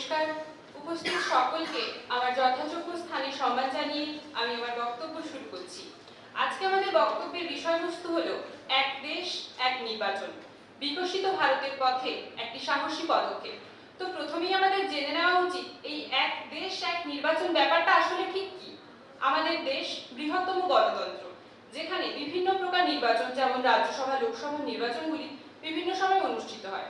নমস্কার। উপস্থিত সকলকে আমার যথাযোগ্য স্থানে সম্মান জানিয়ে আমি আমার বক্তব্য শুরু করছি। আজকে আমাদের বক্তব্যের বিষয়বস্তু হলো এক দেশ এক নির্বাচন, বিকশিত ভারতের পথে একটি সাহসী পদক্ষেপ। তো প্রথমেই আমাদের জেনে নেওয়া উচিত এই এক দেশ এক নির্বাচন ব্যাপারটা আসলে ঠিক কি। আমাদের দেশ বৃহত্তম গণতন্ত্র, যেখানে বিভিন্ন প্রকার নির্বাচন যেমন রাজ্যসভা লোকসভা নির্বাচনগুলি বিভিন্ন সময় অনুষ্ঠিত হয়।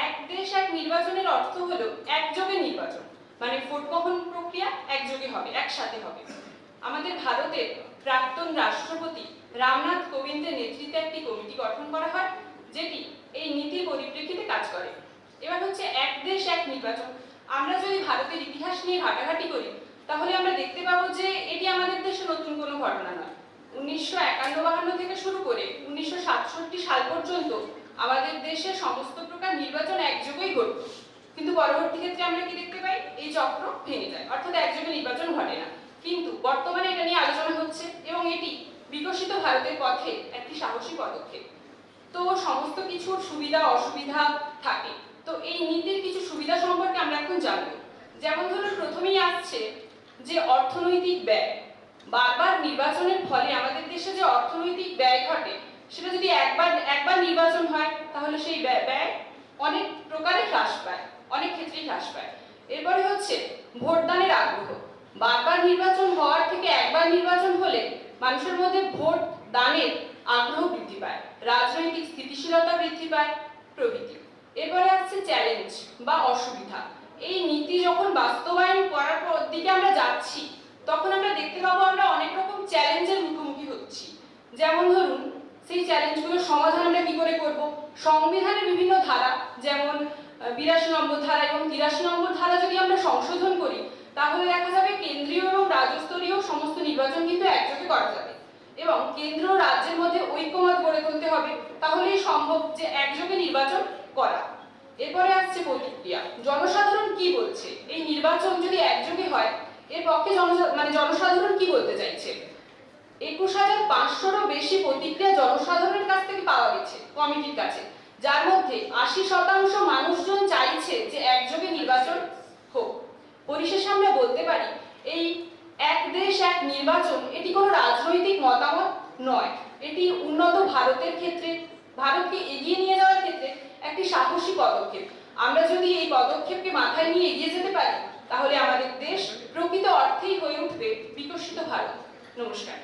এক দেশ এক নির্বাচনের অর্থ হলো একযোগে নির্বাচন, মানে ভোট গ্রহণ প্রক্রিয়া একযোগে হবে, একসাথে হবে। আমাদের ভারতের প্রাক্তন রাষ্ট্রপতি রামনাথ কোবিন্দের নেতৃত্বে একটি কমিটি গঠন করা হয়, যেটি এই নীতির পরিপ্রেক্ষিতে কাজ করে। এবার হচ্ছে এক দেশ এক নির্বাচন। আমরা যদি ভারতের ইতিহাস নিয়ে ঘাটাঘাটি করি তাহলে আমরা দেখতে পাবো যে এটি আমাদের দেশে নতুন কোনো ঘটনা নয়। 1951-52 থেকে শুরু করে 1967 সাল পর্যন্ত আমাদের দেশে সমস্ত প্রকার নির্বাচন একযোগেই ঘটত, কিন্তু পরবর্তী ক্ষেত্রে আমরা কি দেখতে পাই, এই চক্র ভেঙে যায়, অর্থাৎ একযোগে নির্বাচন ঘটে না। কিন্তু বর্তমানে এটা নিয়ে আলোচনা হচ্ছে এবং এটি বিকশিত ভারতের পথে একটি সাহসী পদক্ষেপ। তো সমস্ত কিছুর সুবিধা অসুবিধা থাকে, তো এই নীতির কিছু সুবিধা সম্পর্কে আমরা এখন জানবো। যেমন ধরুন, প্রথমেই আসছে যে অর্থনৈতিক ব্যয়। বারবার নির্বাচনের ফলে আমাদের দেশে যে অর্থনৈতিক ব্যয় ঘটে, সেটা যদি একবার নির্বাচন হয় তাহলে সেই ব্যয় অনেক প্রকারে হ্রাস পায়, অনেক ক্ষেত্রেই হ্রাস পায়। এরপরে হচ্ছে ভোটদানের আগ্রহ। বারবার নির্বাচন হওয়ার থেকে একবার নির্বাচন হলে মানুষের মধ্যে ভোট দানের আগ্রহ বৃদ্ধি পায়, রাজনৈতিক স্থিতিশীলতা বৃদ্ধি পায় প্রভৃতি। এরপরে আসছে চ্যালেঞ্জ বা অসুবিধা। এই নীতি যখন বাস্তবায়ন করার দিকে আমরা যাচ্ছি তখন আমরা দেখতে পাবো আমরা অনেক রকম চ্যালেঞ্জের মুখোমুখি হচ্ছি। যেমন ধরুন, সেই চ্যালেঞ্জগুলোর সমাধান আমরা কি করে করব। সংবিধানের বিভিন্ন ধারা, যেমন 82 নম্বর ধারা এবং 83 নম্বর ধারা যদি আমরা সংশোধন করি তাহলে দেখা যাবে কেন্দ্রীয় এবং রাজ্যস্তরীয় সমস্ত নির্বাচন কিন্তু একযোগে করা যাবে এবং কেন্দ্র ও রাজ্যের মধ্যে ঐক্যমত গড়ে তুলতে হবে, তাহলেই সম্ভব যে একযোগে নির্বাচন করা। এরপরে আসছে প্রতিক্রিয়া। জনসাধারণ কি বলছে, এই নির্বাচন যদি একযোগে হয় এর পক্ষে জনসাধারণ কি বলতে চাইছে। 21,500-রও বেশি প্রতিক্রিয়া জনসাধারণের কাছ থেকে পাওয়া গেছে কমিটির কাছে, যার মধ্যে 80% মানুষজন চাইছে যে একযোগে নির্বাচন হোক। পরিশেষে আমরা বলতে পারি এই এক দেশ এক নির্বাচন এটি কোনো রাজনৈতিক মতামত নয়, এটি উন্নত ভারতের ক্ষেত্রে, ভারতকে এগিয়ে নিয়ে যাওয়ার ক্ষেত্রে একটি সাহসী পদক্ষেপ। আমরা যদি এই পদক্ষেপকে মাথায় নিয়ে এগিয়ে যেতে পারি তাহলে আমাদের দেশ প্রকৃত অর্থেই হয়ে উঠবে বিকশিত ভারত। নমস্কার।